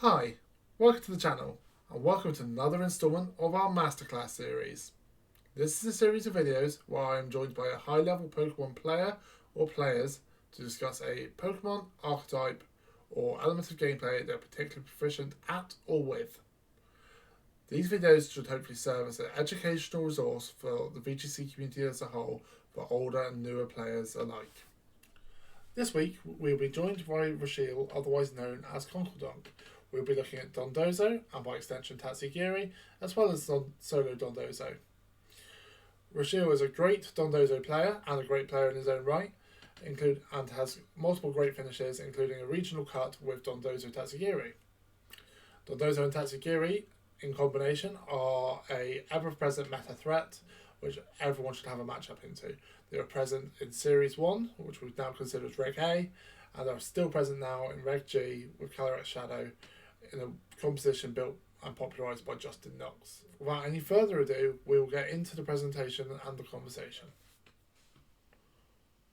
Hi, welcome to the channel, and welcome to another installment of our Masterclass series. This is a series of videos where I am joined by a high level Pokemon player or players to discuss a Pokemon archetype or element of gameplay they're particularly proficient at or with. These videos should hopefully serve as an educational resource for the VGC community as a whole for older and newer players alike. This week, we'll be joined by Rachel, otherwise known as Conkledonk. We'll be looking at Dondozo, and by extension Tatsugiri, as well as solo Dondozo. Rachel is a great Dondozo player and a great player in his own right, and has multiple great finishes, including a regional cut with Dondozo Tatsugiri. Dondozo and Tatsugiri, in combination, are a ever-present meta threat, which everyone should have a matchup into. They were present in Series 1, which we now consider as Reg A, and are still present now in Reg G with Calyrex Shadow in a composition built and popularised by Justin Knox. Without any further ado, we will get into the presentation and the conversation.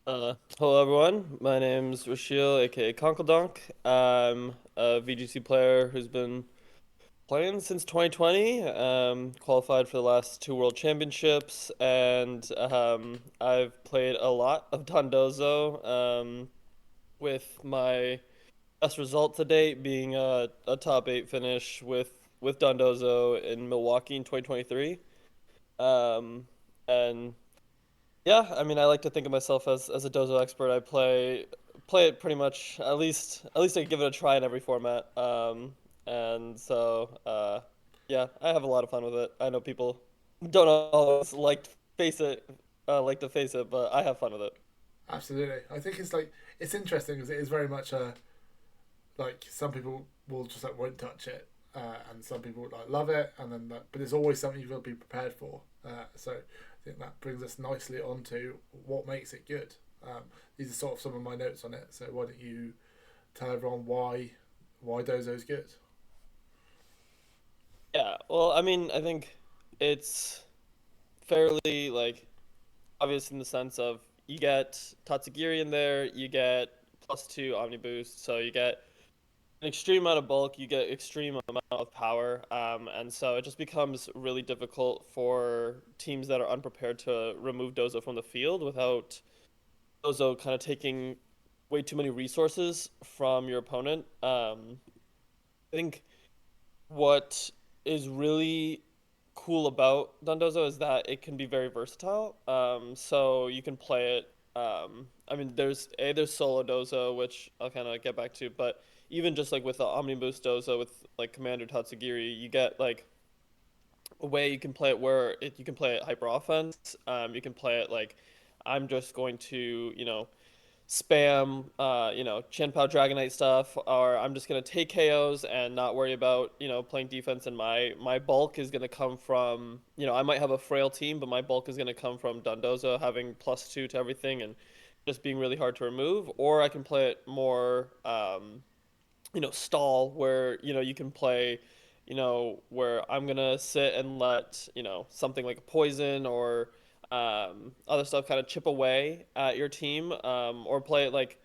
Hello everyone, my name's Rachel, aka Conkledonk. I'm a VGC player who's been playing since 2020, qualified for the last two World Championships, and I've played a lot of Dondozo, with my best result to date being a top 8 finish with Dondozo in Milwaukee in 2023. Um, and yeah, I mean, I like to think of myself as a Dozo expert. I play it pretty much at least I give it a try in every format. And so yeah, I have a lot of fun with it. I know people don't always like to face it, but I have fun with it. Absolutely. I think it's interesting because it is very much some people will just won't touch it, and some people love it, and then but it's always something you've got to be prepared for. So I think that brings us nicely onto what makes it good. These are sort of some of my notes on it. So why don't you tell everyone why Dozo's good? Yeah, well, I mean, I think it's fairly obvious in the sense of you get Tatsugiri in there, you get +2 Omni Boost, so you get an extreme amount of bulk, you get extreme amount of power, and so it just becomes really difficult for teams that are unprepared to remove Dozo from the field without Dozo kind of taking way too many resources from your opponent. I think what is really cool about Dondozo is that it can be very versatile. So you can play it. I mean, there's solo Dozo, which I'll kind of get back to, but even just with the Omnibus Dozo with Commander Tatsugiri, you get a way you can play it where you can play it hyper offense. You can play it I'm just going to spam, Chien-Pao Dragonite stuff, or I'm just gonna take KOs and not worry about playing defense. And my bulk is gonna come from I might have a frail team, but my bulk is gonna come from Dondozo having +2 to everything and just being really hard to remove. Or I can play it more, stall where you can play. Where I'm gonna sit and let something like a poison or other stuff kind of chip away at your team, or play it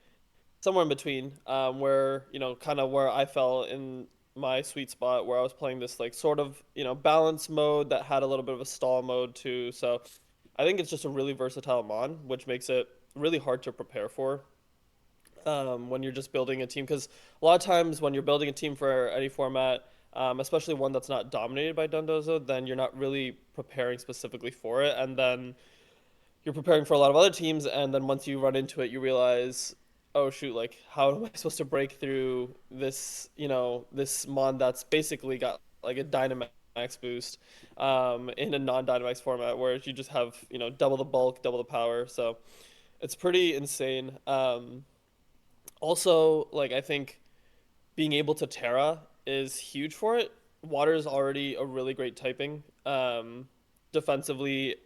somewhere in between, where kind of where I fell in my sweet spot, where I was playing this sort of balance mode that had a little bit of a stall mode too. So I think it's just a really versatile mon, which makes it really hard to prepare for, when you're just building a team. Because a lot of times when you're building a team for any format, especially one that's not dominated by Dondozo, then you're not really preparing specifically for it, and then you're preparing for a lot of other teams, and then once you run into it, you realize, oh shoot, how am I supposed to break through this mon that's basically got a Dynamax boost, in a non-Dynamax format, where you just have double the bulk, double the power. So it's pretty insane. Also, I think being able to Terra is huge for it. Water is already a really great typing. Defensively,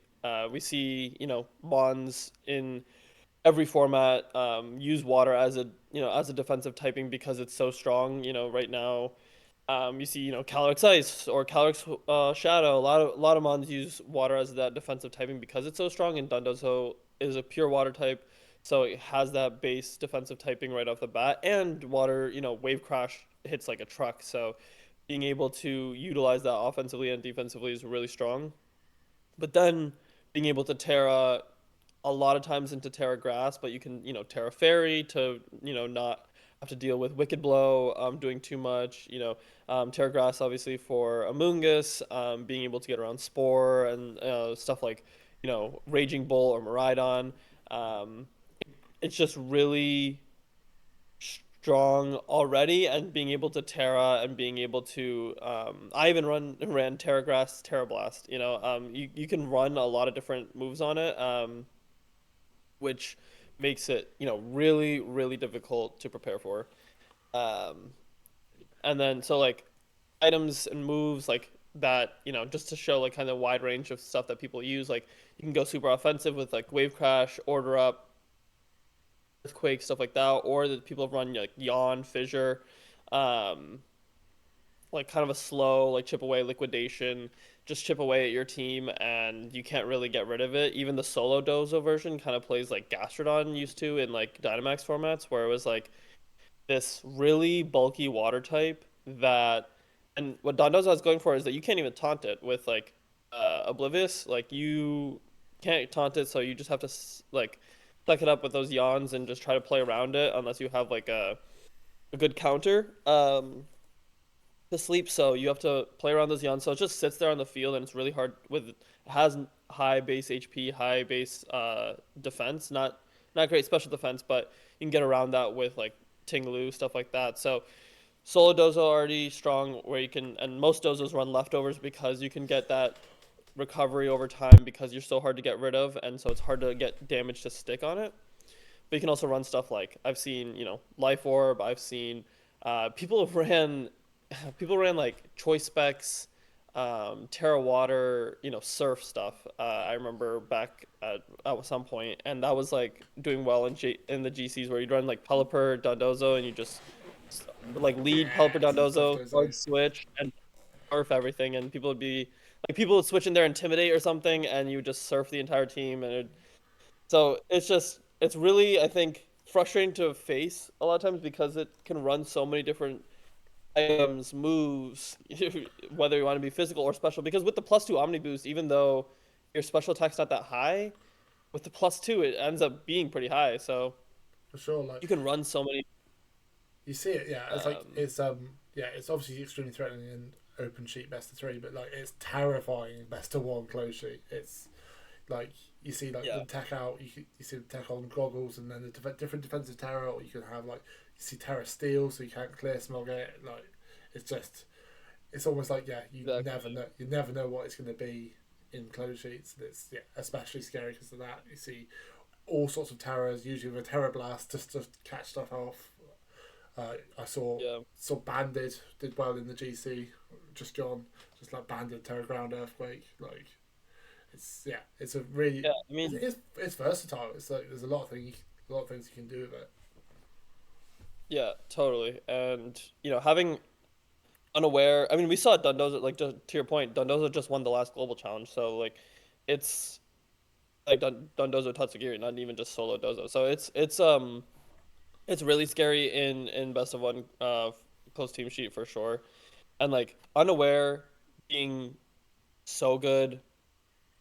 we see Mons in every format use water as a defensive typing because it's so strong. Right now, you see Calyrex Ice or Calyrex Shadow. A lot of Mons use water as that defensive typing because it's so strong, and Dondozo is a pure water type, so it has that base defensive typing right off the bat. And water, Wave Crash hits like a truck. So being able to utilize that offensively and defensively is really strong. But then being able to Terra a lot of times into Terra Grass, but you can, Terra Fairy to, not have to deal with Wicked Blow doing too much. Terra Grass obviously for Amoonguss, being able to get around Spore and stuff like, Raging Bull or Miraidon. Um, it's just really strong already, and being able to Terra and being able to I even ran Terra Grass, Terra Blast. You can run a lot of different moves on it, which makes it really really difficult to prepare for. Um, and then so like items and moves like that, just to show like kind of wide range of stuff that people use. Like you can go super offensive with like Wave Crash, Order Up, Earthquake, stuff like that, or that people have run like Yawn, Fissure, um, like kind of a slow like chip away liquidation, just chip away at your team, and you can't really get rid of it. Even the solo Dozo version kind of plays like Gastrodon used to in like Dynamax formats, where it was like this really bulky water type that, and what Dondozo is going for is that you can't even taunt it with like Oblivious. Like you can't taunt it, so you just have to like suck it up with those yawns and just try to play around it unless you have like a good counter to sleep. So you have to play around those yawns. So it just sits there on the field, and it's really hard with it has high base HP, high base defense, not great special defense, but you can get around that with like Tinglu, stuff like that. So solo dozo already strong where you can, and most dozos run leftovers because you can get that recovery over time because you're so hard to get rid of, and so it's hard to get damage to stick on it. But you can also run stuff like I've seen, Life Orb. I've seen people ran people ran like choice specs, Terra Water, surf stuff. I remember back at some point, and that was like doing well in the GCs where you'd run like Pelipper, Dondozo, and you just like lead Pelipper, Yeah, some stuff Dondozo, goes hard on. switch, and surf everything, and people would be like people would switch in there Intimidate or something, and you would just surf the entire team, and so it's really I think frustrating to face a lot of times because it can run so many different items, moves, whether you want to be physical or special. Because with the +2 Omni Boost, even though your special attack's not that high, with the +2 it ends up being pretty high. So For sure. Like you can run so many. you see it, yeah. It's like Um, yeah, it's obviously extremely threatening in open sheet best of three, but like it's terrifying in best of one close sheet. It's like you see like the yeah, tech out, you see the tech on goggles, and then the different defensive terror, or you can have like you see terror steel, so you can't clear smog it. Like it's just it's almost like yeah, exactly. you never know what it's going to be in close sheets. And it's yeah, especially scary because of that. You see all sorts of terrors, usually with a terror blast, just to catch stuff off. I Yeah, saw Banded did well in the GC, just gone, just like Banded Terror Ground Earthquake. Like it's yeah, it's a really yeah. I mean, it's versatile. It's like there's a lot of things you can do with it. yeah, totally. And having unaware. I mean, we saw Dundozo. Like to your point, Dundozo just won the last global challenge. So like, it's like Dondozo Tatsugiri, not even just solo dozo. So it's really scary in best of one close team sheet for sure. And like unaware being so good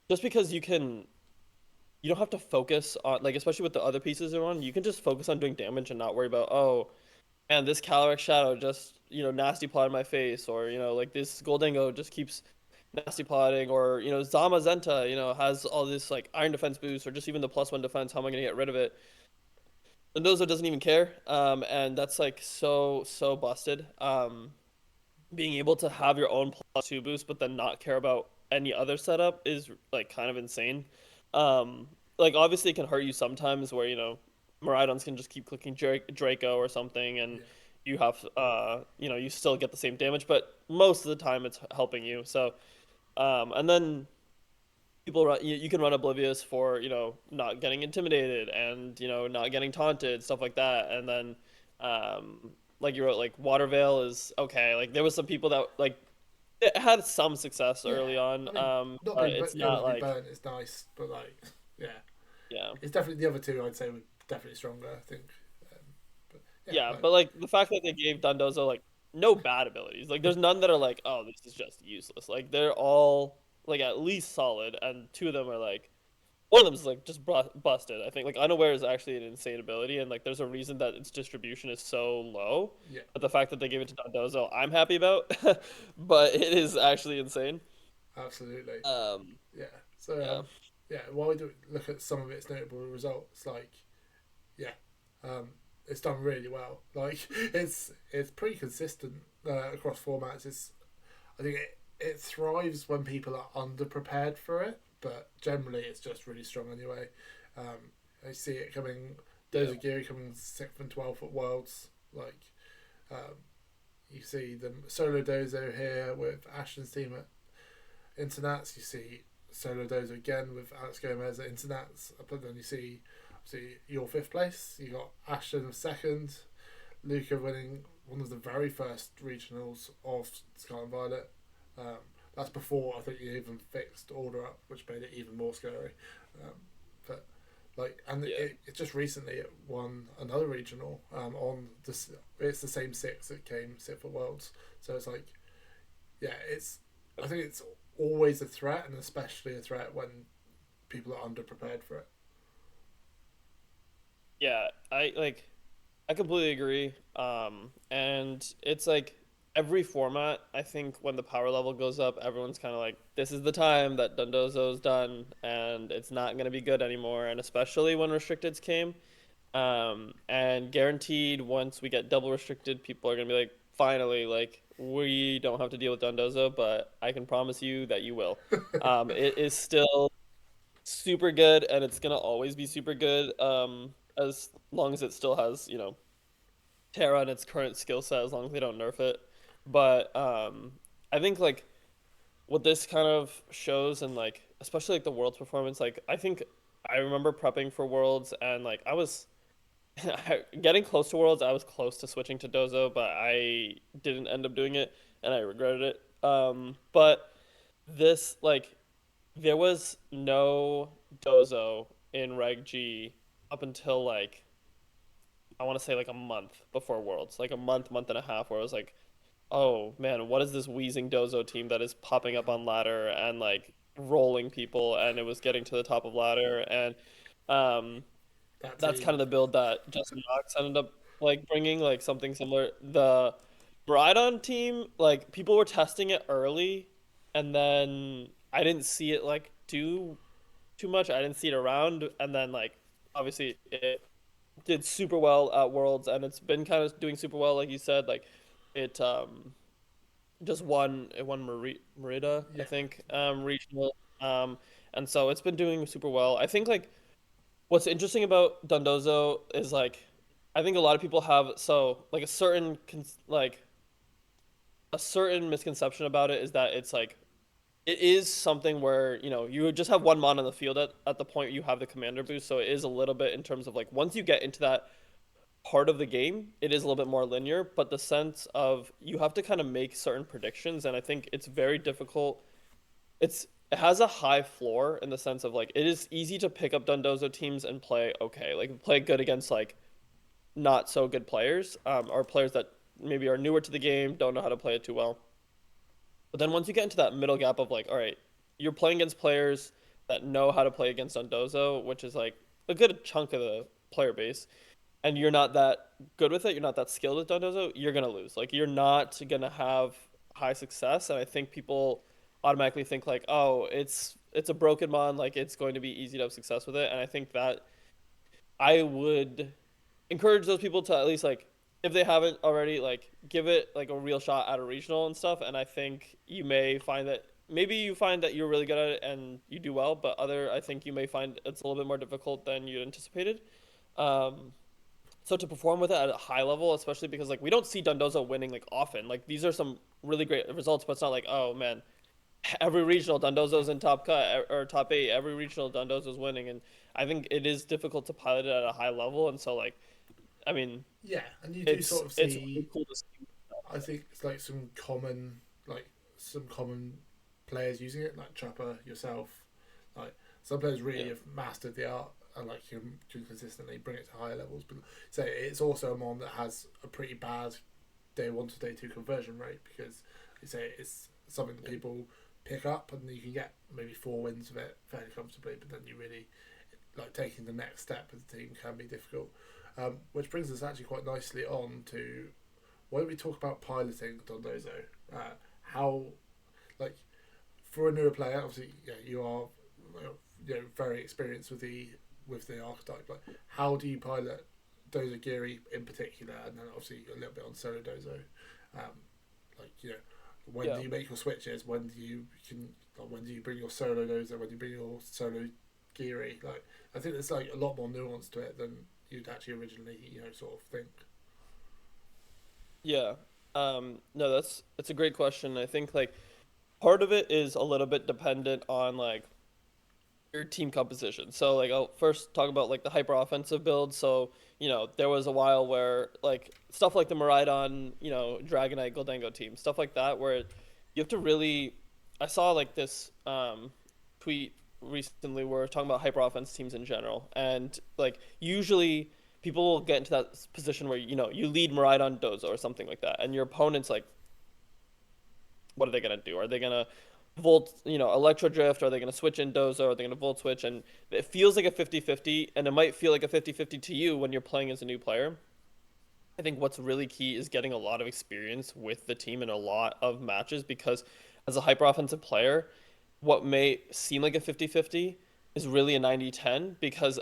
just because you don't have to focus on like especially with the other pieces around, you can just focus on doing damage and not worry about oh and this Calyrex Shadow just nasty plot in my face, or like this Goldingo just keeps nasty plotting, or Zama Zenta has all this like Iron Defense boost, or just even the +1 defense. How am I gonna get rid of it? Dondozo doesn't even care, and that's like so busted. Being able to have your own +2 boost, but then not care about any other setup is like kind of insane. Like obviously it can hurt you sometimes, where Miraidons can just keep clicking Draco or something, and Yeah, you have you still get the same damage, but most of the time it's helping you. So and then people run you can run Oblivious for not getting intimidated and not getting taunted, stuff like that, and then like you wrote, like Water Veil is okay. Like there was some people that like it had some success yeah. early on, I mean, not but being it's able not to be like burnt is nice, but like yeah, yeah. it's definitely the other two. I'd say were definitely stronger. I think, but yeah, Yeah, like but like the fact that they gave Dondozo like no bad abilities. Like there's none that are like, oh, this is just useless. Like they're all like at least solid, and two of them are like one of them is like just busted. I think like unaware is actually an insane ability, and like there's a reason that its distribution is so low. Yeah, But the fact that they gave it to Dondozo, I'm happy about. But it is actually insane. absolutely. Um, Yeah. So yeah, yeah, while we do look at some of its notable results, like yeah, um, it's done really well. Like it's pretty consistent across formats. I think it thrives when people are underprepared for it, but generally it's just really strong anyway. I see it coming. yeah, Dozagiri coming 6th and 12th at Worlds. Like um, you see them solo Dozo here with Ashton's team at Internats. You see solo Dozo again with Alex Gomez at Internats. But then you see your fifth place. You got Ashton second. Luca winning one of the very first regionals of Scarlet and Violet. Um, that's before I think you even fixed order up, which made it even more scary. Um, but and yeah, it just recently it won another regional on this. It's the same six that came sixth at Worlds, so it's like, yeah, it's. I think it's always a threat, and especially a threat when people are underprepared for it. yeah. I completely agree. And it's like every format, I think when the power level goes up, everyone's kind of like, this is the time that Dondozo's done and it's not going to be good anymore. And especially when restricteds came. And guaranteed once we get double restricted, people are going to be like, finally, like, we don't have to deal with Dondozo, but I can promise you that you will. It is still super good and it's going to always be super good. As long as it still has, Terra and its current skill set as long as they don't nerf it. But I think like what this kind of shows and like especially like the Worlds performance, like I think I remember prepping for Worlds and like I was getting close to Worlds, I was close to switching to Dozo, but I didn't end up doing it and I regretted it. But this like there was no Dozo in Reg G up until like I want to say like a month before Worlds, like a month and a half, where I was like, oh man, what is this wheezing Dozo team that is popping up on ladder and like rolling people, and it was getting to the top of ladder, and um, That that's kind team, of the build that Justin Knox ended up like bringing, like something similar. The Brydon team, like people were testing it early, and then I didn't see it like do too much. I didn't see it around, and then like obviously it did super well at Worlds, and it's been kind of doing super well, like you said. Like it just won it won Merida, I yeah, think, regional, and so it's been doing super well. I think like what's interesting about Dondozo is like I think a lot of people have so like a certain misconception about it is that it's like it is something where you just have one mon on the field at the point you have the commander boost, so it is a little bit in terms of like once you get into that part of the game, it is a little bit more linear, but the sense of you have to kind of make certain predictions, and I think it's very difficult. It has a high floor in the sense of like it is easy to pick up Dundozo teams and play okay, like play good against like not so good players, or players that maybe are newer to the game, don't know how to play it too well. But then once you get into that middle gap of like, all right, you're playing against players that know how to play against Dundozo, which is like a good chunk of the player base, and you're not that good with it, you're not that skilled with Dondozo, you're gonna lose. Like you're not gonna have high success, and I think people automatically think like, oh, it's a broken mon, like it's going to be easy to have success with it, and I think that I would encourage those people to at least like if they haven't already like give it like a real shot at a regional and stuff, and I think you may find that maybe you find that you're really good at it and you do well, but other I think you may find it's a little bit more difficult than you anticipated. um so to perform with it at a high level, especially because like we don't see Dundozo winning like often. Like these are some really great results, but it's not like oh man, every regional Dundozo's in top cut or top eight. Every regional Dundozo's winning, and I think it is difficult to pilot it at a high level. And so like I mean, yeah, and you do it's sort of it's really see. cool to see. I think it's like like some common players using it, like Chopper yourself. Like some players really Yeah, have mastered the art and like can consistently bring it to higher levels. But say it's also a mon that has a pretty bad day 1 to day 2 conversion rate, because you say it's something that people pick up and you can get maybe 4 wins of it fairly comfortably, but then you really like taking the next step as a team can be difficult. Which brings us actually quite nicely on to why don't we talk about piloting Dondozo? How, like, for a newer player, obviously, yeah, you are very experienced with the archetype. Like, how do you pilot Dozogiri in particular, and then obviously a little bit on solo Dozo? Um, when Yeah. do you make your switches? When do you bring your solo Dozo? When do you bring your solo Giri? Like, I think there's like a lot more nuance to it than you'd actually originally sort of think. Yeah. No, that's a great question. I think like part of it is a little bit dependent on like your team composition. So like I'll first talk about like the hyper offensive build. So, there was a while where like stuff like the Miraidon, Dragonite, Goldango team, stuff like that where you have to really I saw like this tweet recently where talking about hyper offense teams in general. And like usually people will get into that position where you lead Miraidon Dozo or something like that and your opponent's like what are they gonna do? Are they gonna volt, electro drift? Are they gonna switch in Dozo? Are they gonna volt switch? And it feels like a 50-50, and it might feel like a 50-50 to you when you're playing as a new player. I think what's really key is getting a lot of experience with the team in a lot of matches because as a hyper offensive player, what may seem like a 50-50 is really a 90-10 because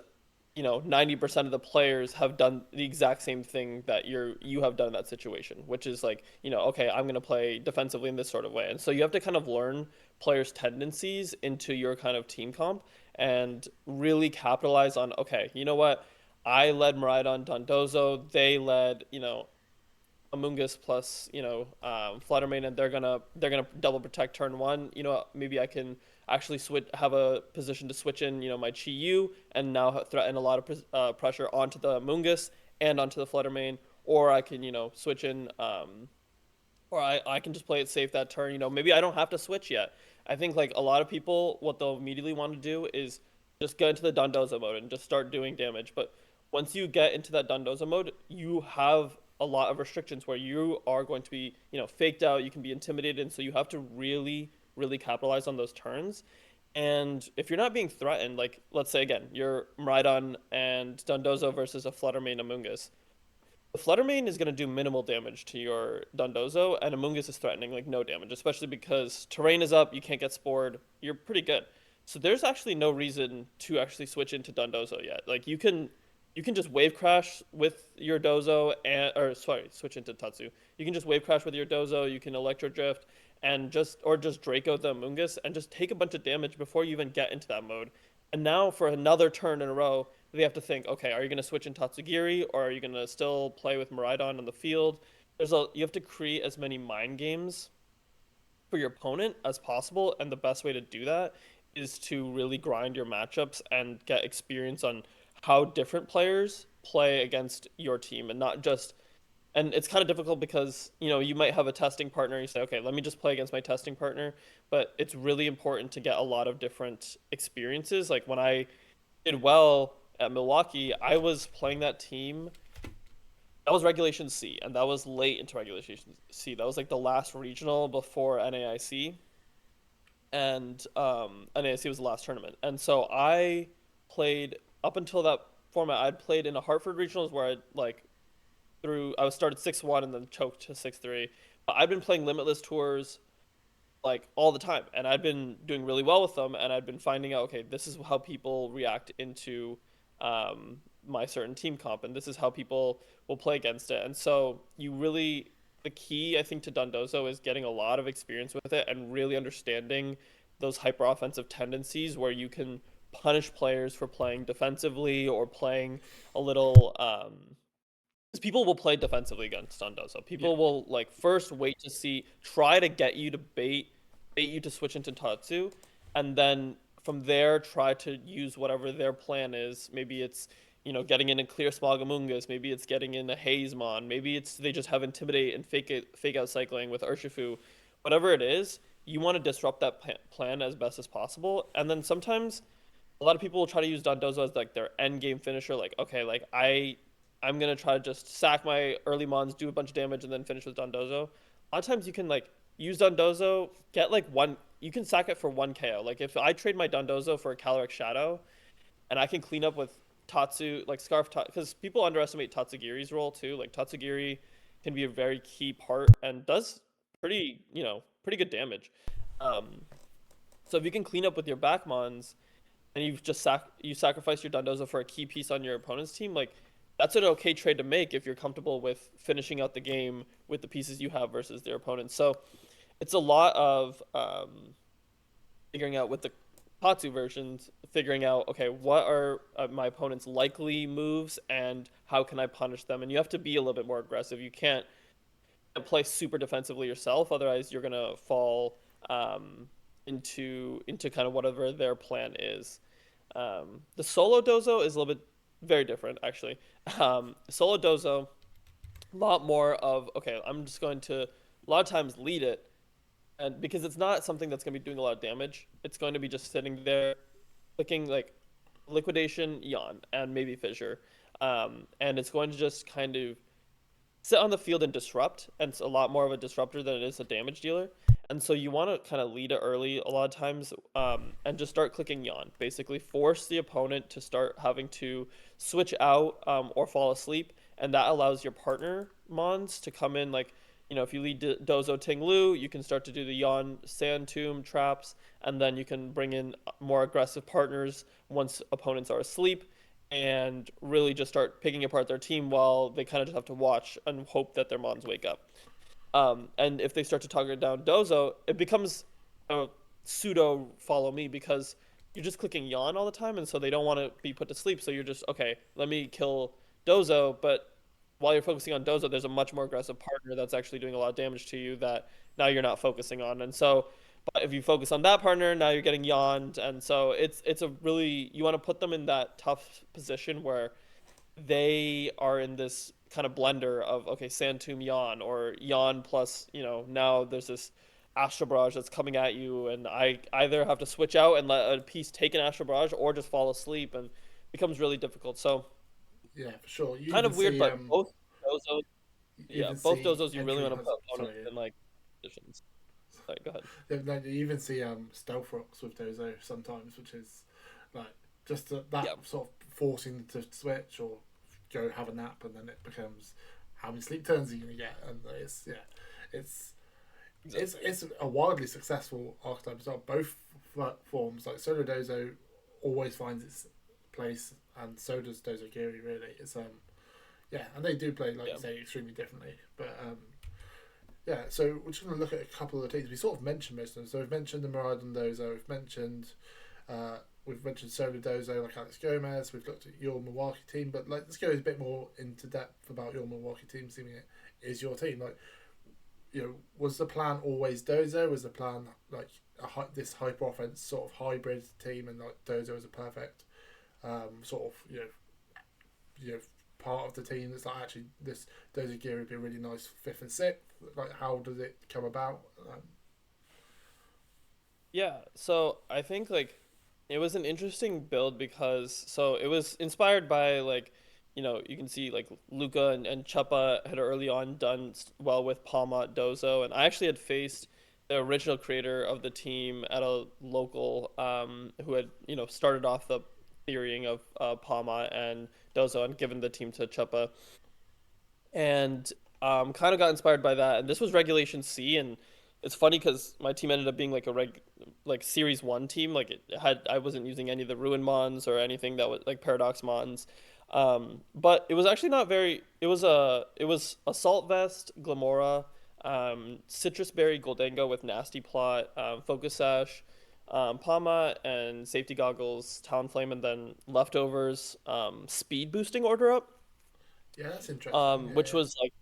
90% of the players have done the exact same thing that you have done in that situation, which is like, okay, I'm going to play defensively in this sort of way. And so you have to kind of learn players' tendencies into your kind of team comp and really capitalize on, okay, you know what? I led Miraidon Dondozo. They led, Amoonguss plus Fluttermane, and they're gonna double protect turn one. Maybe I can actually switch, have a position to switch in my Chi Yu, and now threaten a lot of pressure onto the Amoonguss and onto the Fluttermane, or I can switch in, or I can just play it safe that turn. Maybe I don't have to switch yet. I think like a lot of people, what they'll immediately want to do is just get into the Dondozo mode and just start doing damage. But once you get into that Dondozo mode, you have a lot of restrictions where you are going to be, faked out. You can be intimidated, and so you have to really, really capitalize on those turns. And if you're not being threatened, like let's say again, you're Miraidon and Dondozo versus a Fluttermane Amoonguss, the Fluttermane is going to do minimal damage to your Dondozo, and Amoonguss is threatening like no damage, especially because terrain is up, you can't get spored, you're pretty good. So there's actually no reason to actually switch into Dondozo yet. Like you can just wave crash with your Dozo and or sorry, switch into Tatsu. You can just wave crash with your Dozo, you can electro drift and just Draco the Amoonguss and just take a bunch of damage before you even get into that mode. And now for another turn in a row, they have to think, okay, are you going to switch in Tatsugiri or are you going to still play with Miraidon on the field? You have to create as many mind games for your opponent as possible, and the best way to do that is to really grind your matchups and get experience on how different players play against your team and not just and it's kind of difficult because you might have a testing partner. You say, okay, let me just play against my testing partner, but it's really important to get a lot of different experiences. Like when I did well at Milwaukee, I was playing that team. That was Regulation C, and that was late into Regulation C. That was like the last regional before NAIC, and NAIC was the last tournament. And so I played up until that format. I'd played in a Hartford regionals where I was started 6-1 and then choked to 6-3. But I've been playing Limitless tours like all the time, and I've been doing really well with them, and I've been finding out, okay, this is how people react into my certain team comp, and this is how people will play against it. And so the key I think to Dondozo is getting a lot of experience with it and really understanding those hyper offensive tendencies where you can punish players for playing defensively or playing a little because people will play defensively against Dondozo. Yeah. People will like first wait to see, try to get you to bait you to switch into Tatsu, and then from there try to use whatever their plan is. Maybe it's getting in a clear Smog-Amoonguss. Maybe it's getting in a Hazemon. Maybe it's they just have Intimidate and fake out cycling with Urshifu. Whatever it is, you want to disrupt that plan as best as possible. And then sometimes a lot of people will try to use Dondozo as like their end game finisher. Like okay, like I'm gonna try to just sack my early mons, do a bunch of damage, and then finish with Dondozo. A lot of times you can like use Dondozo, get like one. You can sack it for one KO. Like if I trade my Dondozo for a Caloric Shadow, and I can clean up with Tatsu like Scarf, because people underestimate Tatsugiri's role too. Like Tatsugiri can be a very key part and does pretty pretty good damage. Um, so if you can clean up with your back mons and you've just you sacrifice your Dondozo for a key piece on your opponent's team, like that's an okay trade to make if you're comfortable with finishing out the game with the pieces you have versus their opponents. So it's a lot of figuring out with the Patsu versions, figuring out okay, what are my opponent's likely moves and how can I punish them, and you have to be a little bit more aggressive. You can't play super defensively yourself, otherwise you're gonna fall into kind of whatever their plan is. The solo dozo is a little bit very different actually. Solo dozo, a lot more of okay, I'm just going to a lot of times lead it, and because it's not something that's going to be doing a lot of damage, it's going to be just sitting there, clicking like liquidation, yawn, and maybe fissure, and it's going to just kind of sit on the field and disrupt, and it's a lot more of a disruptor than it is a damage dealer. And so you want to kind of lead it early a lot of times, and just start clicking yawn. Basically, force the opponent to start having to switch out or fall asleep, and that allows your partner mons to come in. Like, if you lead Dozo Ting Lu, you can start to do the yawn sand tomb traps, and then you can bring in more aggressive partners once opponents are asleep and really just start picking apart their team while they kind of just have to watch and hope that their mons wake up. And if they start to target down Dozo, it becomes a pseudo follow me because you're just clicking yawn all the time, and so they don't want to be put to sleep. So you're just okay. Let me kill Dozo, but while you're focusing on Dozo, there's a much more aggressive partner that's actually doing a lot of damage to you that now you're not focusing on, and so. But if you focus on that partner, now you're getting yawned, and so it's a really you want to put them in that tough position where they are in this kind of blender of okay, Sand Tomb Yawn or Yawn plus now there's this Astral Barrage that's coming at you, and I either have to switch out and let a piece take an Astral Barrage or just fall asleep, and it becomes really difficult. So Yeah, for sure. You kind even of weird, see but both dozos, you yeah, even both see dozos you really entry want to has put opponents sorry, yeah. in like positions. Sorry, go ahead. Yeah, no, you even see stealth rocks with Dozo sometimes, which is like just that Yeah, sort of forcing them to switch or go have a nap, and then it becomes how many sleep turns are you gonna get, and it's exactly. it's a wildly successful archetype as well. Both forms, like Solo Dozo, always finds its place, and so does Dozo Giri. Really, it's yeah, and they do play like Yeah. you say extremely differently, but yeah. So we're just going to look at a couple of the teams. We sort of mentioned most of them. So we've mentioned the Miraidon Dozo. Uh, we've mentioned Solo Dozo like Alex Gomez. We've looked at your Milwaukee team, but like let's go a bit more into depth about your Milwaukee team. Seeming it is your team. Like was the plan always Dozo? Was the plan like this hyper offense sort of hybrid team, and like Dozo is a perfect sort of you know part of the team that's like actually this Dozo gear would be a really nice fifth and sixth. Like how does it come about? Yeah, so I think like it was an interesting build because so it was inspired by like you can see like Luca and Chuppa had early on done well with Palma Dozo, and I actually had faced the original creator of the team at a local who had started off the theorying of Palma and Dozo and given the team to Chuppa, and kind of got inspired by that. And this was Regulation C, and it's funny because my team ended up being like a like Series One team. Like it had I wasn't using any of the Ruin Mons or anything that was like Paradox Mons, but it was actually not very. It was Assault Vest, Glamora, Citrus Berry, Goldango with Nasty Plot, Focus Sash. Palma and safety goggles, Talonflame, and then leftovers, speed boosting order up, Yeah, that's interesting. which Yeah, was like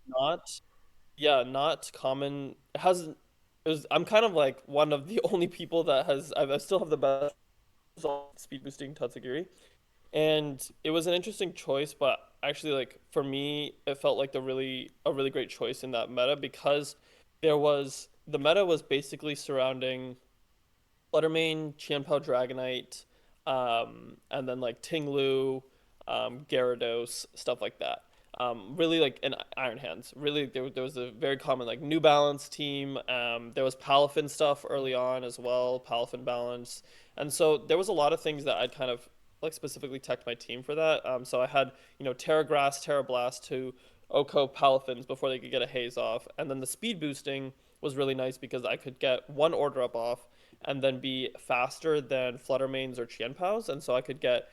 not common. It hasn't. It was. I'm kind of like one of the only people that has. I still have the best result speed boosting Tatsugiri, and it was an interesting choice. But actually, like for me, it felt like a really great choice in that meta because the meta was basically surrounding Fluttermane, Qianpao Dragonite, and then like Tinglu, Gyarados, stuff like that. really like in Iron Hands. Really, there was a very common like New Balance team. There was Palafin stuff early on as well, Palafin balance, and so there was a lot of things that I'd kind of like specifically teched my team for that. So I had Terra Grass, Terra Blast to Oko Palafins before they could get a haze off, and then the speed boosting was really nice because I could get one order up off and then be faster than Fluttermanes or Qianpaos, and so I could get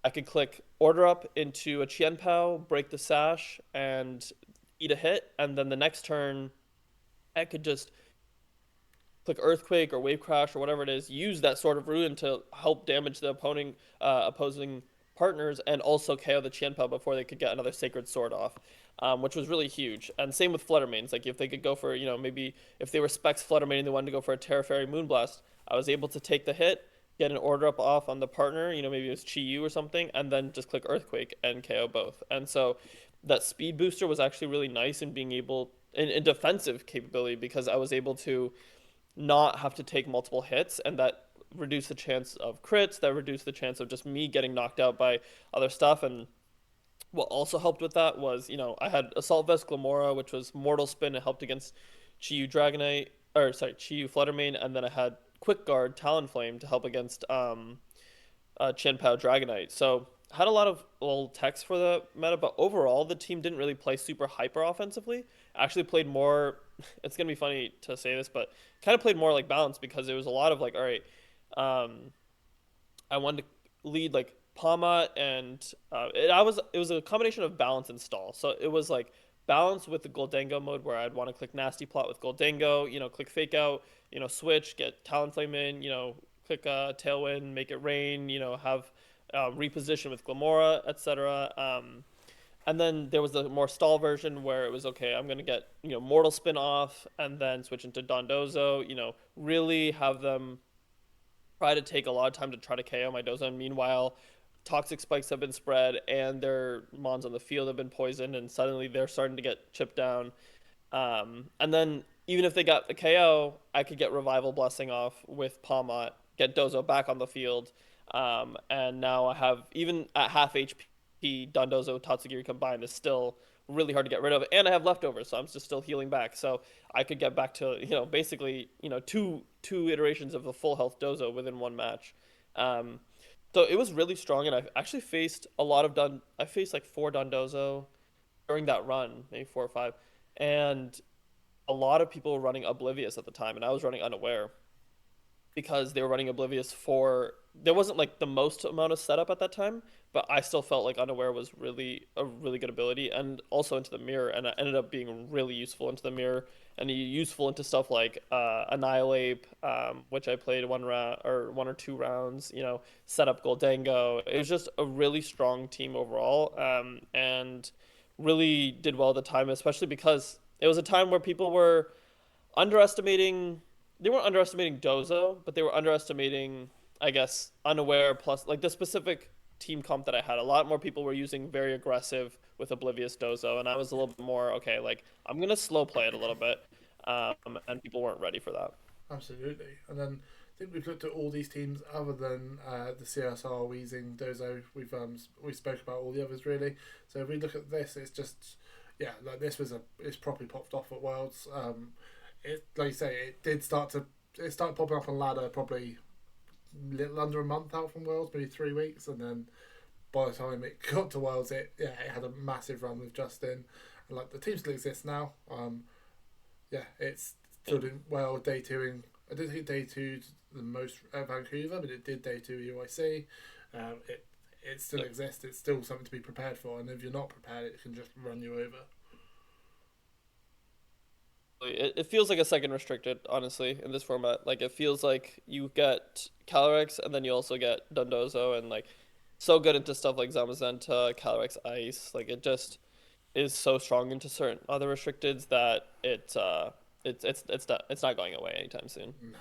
I could click order up into a Qianpao, break the sash, and eat a hit, and then the next turn I could just click Earthquake or Wave Crash or whatever it is, use that Sword of Ruin to help damage the opposing partners, and also KO the Qianpao before they could get another Sacred Sword off, which was really huge. And same with Fluttermanes. Like if they could go for, maybe if they were Specs Fluttermane and they wanted to go for a Terra Fairy Moonblast, I was able to take the hit, get an order up off on the partner, maybe it was Chi Yu or something, and then just click Earthquake and KO both. And so that speed booster was actually really nice in being able in defensive capability because I was able to not have to take multiple hits, and that reduced the chance of crits, that reduced the chance of just me getting knocked out by other stuff. And what also helped with that was, I had Assault Vest Glamora, which was Mortal Spin. It helped against Chi-Yu Dragonite, or sorry, Chi-Yu Fluttermane, and then I had Quick Guard Talonflame to help against Qianpao Dragonite. So had a lot of little techs for the meta, but overall the team didn't really play super hyper offensively. Actually played more. It's gonna be funny to say this, but kind of played more like balance because it was a lot of like, all right, um, I wanted to lead like Pama and it was a combination of balance and stall. So it was like balance with the Goldango mode where I'd want to click Nasty Plot with Goldango, click Fake Out, switch, get Talonflame in, click Tailwind, make it rain, have reposition with Glamora, etc. And then there was the more stall version where it was okay. I'm gonna get Mortal Spin off and then switch into Dondozo. Really have them try to take a lot of time to try to KO my Dozo. And meanwhile, toxic spikes have been spread and their mons on the field have been poisoned, and suddenly they're starting to get chipped down. And then even if they got the KO, I could get Revival Blessing off with Palmot, get Dozo back on the field, and now I have, even at half HP, Dondozo Tatsugiri combined is still really hard to get rid of, and I have leftovers, so I'm just still healing back. So I could get back to basically two iterations of the full health Dozo within one match. Um, so it was really strong, and I actually faced a lot of Don. I faced like four Dondozo during that run, maybe four or five, and a lot of people were running Oblivious at the time, and I was running Unaware because they were running Oblivious for, there wasn't like the most amount of setup at that time, but I still felt like Unaware was really a really good ability, and also into the mirror, and it ended up being really useful into the mirror and useful into stuff like Annihilate, which I played one round or one or two rounds. Set up Goldango. It was just a really strong team overall, and really did well at the time, especially because it was a time where people were underestimating, they weren't underestimating Dozo, but they were underestimating, I guess, Unaware plus like the specific team comp that I had. A lot more people were using very aggressive with Oblivious Dozo, and I was a little bit more okay. Like I'm gonna slow play it a little bit, and people weren't ready for that. Absolutely. And then I think we've looked at all these teams other than the CSR, Weezing, Dozo. We spoke about all the others really. So if we look at this, it's just like this was it's properly popped off at Worlds. It, like you say, it started popping up on ladder probably a little under a month out from Worlds, maybe 3 weeks, and then by the time it got to Worlds, it had a massive run with Justin, and like the team still exists now. It's still doing well. Day two, I didn't think day two the most at Vancouver, but it did day two UIC. It still exists. It's still something to be prepared for, and if you're not prepared, it can just run you over. It feels like a second restricted, honestly, in this format. Like it feels like you get Calyrex and then you also get Dondozo, and like so good into stuff like Zamazenta, Calyrex Ice. Like it just is so strong into certain other restricteds that it's not going away anytime soon. No,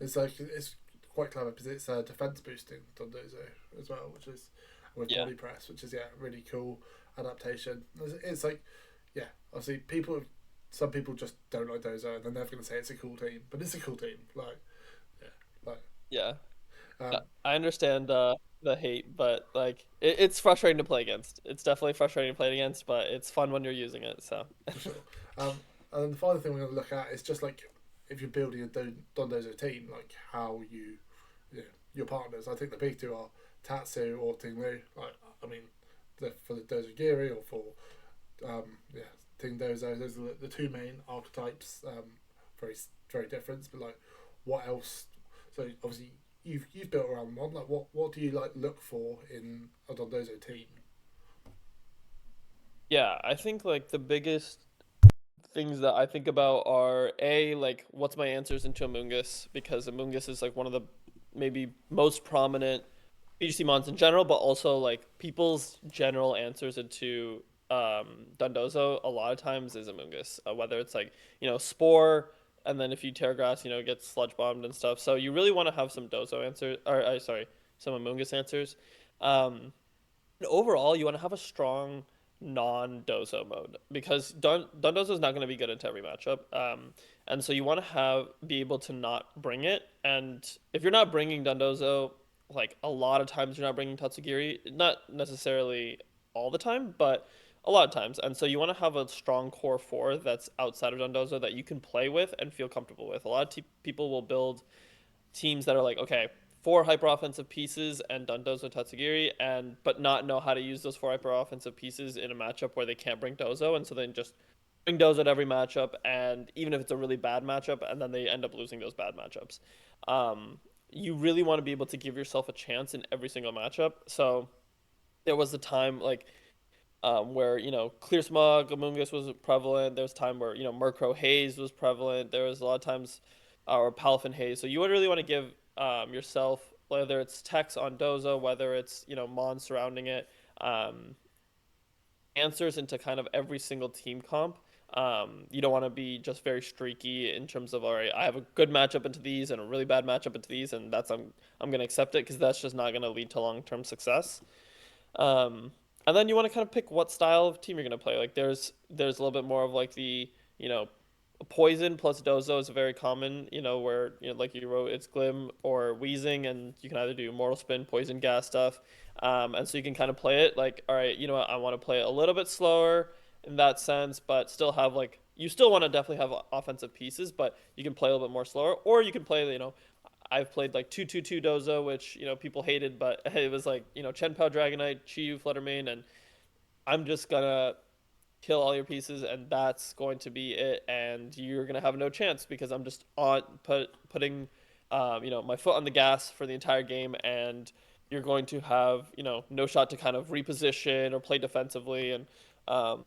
it's quite clever because it's defense boosting Dondozo as well, which is with Yeah. body press, which is really cool adaptation. It's like obviously some people just don't like Dozo, and they're never going to say it's a cool team, but it's a cool team. Like, yeah, like, Yeah. um, Yeah, I understand. the hate, but like it's frustrating to play against. It's definitely frustrating to play against, but it's fun when you're using it. So for sure. And then the final thing we're going to look at is just like if you're building a Dondozo team, like how you know, your partners. I think the big two are Tatsu or Tinglu. Like, I mean, for the Dozogiri or for yeah, Tingdozo. Those are the two main archetypes. Very very different, but like, what else? So obviously you've built around one. Like, what do you like look for in a Dondozo team? yeah, I think like the biggest things that I think about are a like what's my answers into Amoonguss because Amoonguss is like one of the maybe most prominent VGC mons in general, but also like people's general answers into Dondozo a lot of times is Amoonguss, whether it's like Spore, and then if you tear grass, it gets sludge bombed and stuff. So you really want to have some Dozo answers, or sorry, some Amoonguss answers. Um, and overall, you want to have a strong non-dozo mode because Dondozo is not going to be good into every matchup, and so you want to have be able to not bring it. And if you're not bringing Dondozo, like a lot of times you're not bringing Tatsugiri, not necessarily all the time, but a lot of times. And so you want to have a strong core four that's outside of Dondozo that you can play with and feel comfortable with. A lot of people will build teams that are like, okay, four hyper offensive pieces and Dondozo Tatsugiri, and but not know how to use those four hyper offensive pieces in a matchup where they can't bring Dozo, and so then just bring Dozo at every matchup, and even if it's a really bad matchup, and then they end up losing those bad matchups. You really want to be able to give yourself a chance in every single matchup. So there was a time like where Clear Smog, Among Us was prevalent. There was a time where Murkrow Haze was prevalent. There was a lot of times, or Palafin Haze. So you would really want to give yourself, whether it's Tex on Dozo, whether it's Mon surrounding it, um, answers into kind of every single team comp. You don't want to be just very streaky in terms of all right, I have a good matchup into these and a really bad matchup into these, and I'm gonna accept it because that's just not gonna lead to long term success. Um, and then you want to kind of pick what style of team you're going to play. Like there's a little bit more of like the poison plus dozo is very common. Where like you wrote it's glim or wheezing, and you can either do mortal spin, poison gas stuff. And so you can kind of play it like all right, what, I want to play it a little bit slower in that sense, but still have like you still want to definitely have offensive pieces, but you can play a little bit more slower, or you can play I've played like 2-2-2 Dozo, which people hated, but it was like Chen Pao Dragonite, Chiyu Fluttermane, and I'm just gonna kill all your pieces, and that's going to be it, and you're gonna have no chance because I'm just putting my foot on the gas for the entire game, and you're going to have no shot to kind of reposition or play defensively, and um,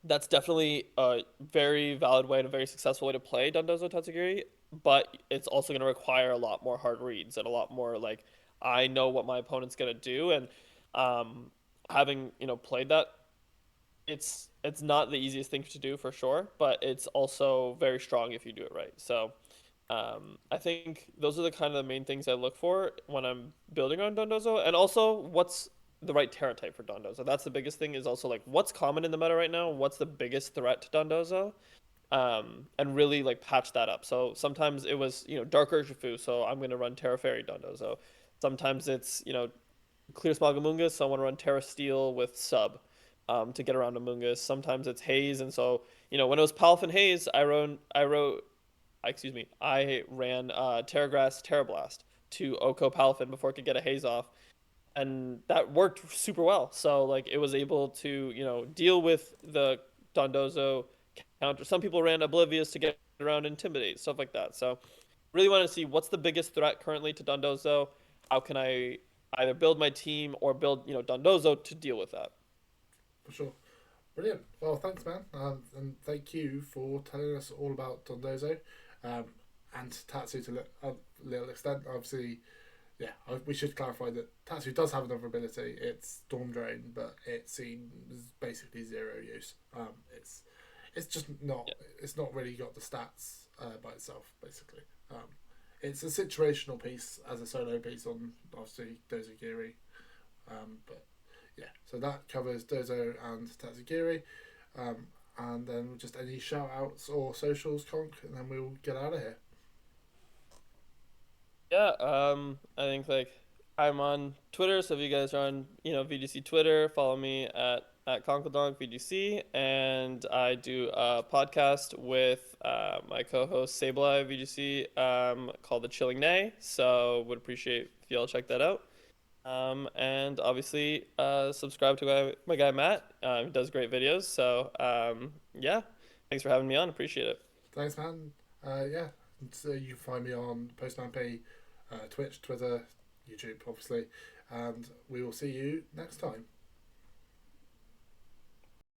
that's definitely a very valid way and a very successful way to play Dondozo Tatsugiri, but it's also going to require a lot more hard reads and a lot more like I know what my opponent's going to do, and um, having played that, it's not the easiest thing to do for sure, but it's also very strong if you do it right. So I think those are the kind of the main things I look for when I'm building on Dondozo, and also what's the right Terra type for Dondozo. That's the biggest thing. Is also like what's common in the meta right now. What's the biggest threat to Dondozo, and really like patch that up. So sometimes it was Dark Urshifu, so I'm gonna run Terra Fairy Dondozo. Sometimes it's Clear Smog Amoonguss, so I want to run Terra Steel with Sub. To get around Amoonguss. Sometimes it's Haze, and so when it was Palafin Haze, I wrote excuse me, I ran Terragrass Terrablast to Oko Palafin before it could get a haze off, and that worked super well. So like it was able to deal with the Dondozo counter. Some people ran Oblivious to get around Intimidate, stuff like that. So really want to see what's the biggest threat currently to Dondozo. How can I either build my team or build Dondozo to deal with that? For sure. Brilliant. Well, thanks, man, and thank you for telling us all about Dondozo, um, and Tatsu to a little extent. Obviously, yeah, we should clarify that Tatsu does have another ability. It's Storm Drain, but it seems basically zero use. It's just not. Yeah. It's not really got the stats by itself. Basically, it's a situational piece as a solo piece on obviously Dozogiri, but yeah, so that covers Dozo and Tatsugiri. And then just any shout outs or socials, Conk, and then we'll get out of here. Yeah, I think like I'm on Twitter, so if you guys are on, VGC Twitter, follow me at Conkledonk VGC, and I do a podcast with my co-host Sableye VGC called The Chilling Nay. So would appreciate if y'all check that out. And obviously subscribe to my guy Matt. He does great videos. So yeah, thanks for having me on. Appreciate it. Thanks, man. Yeah, so you can find me on Postman P, Twitch, Twitter, YouTube, obviously, and we will see you next time.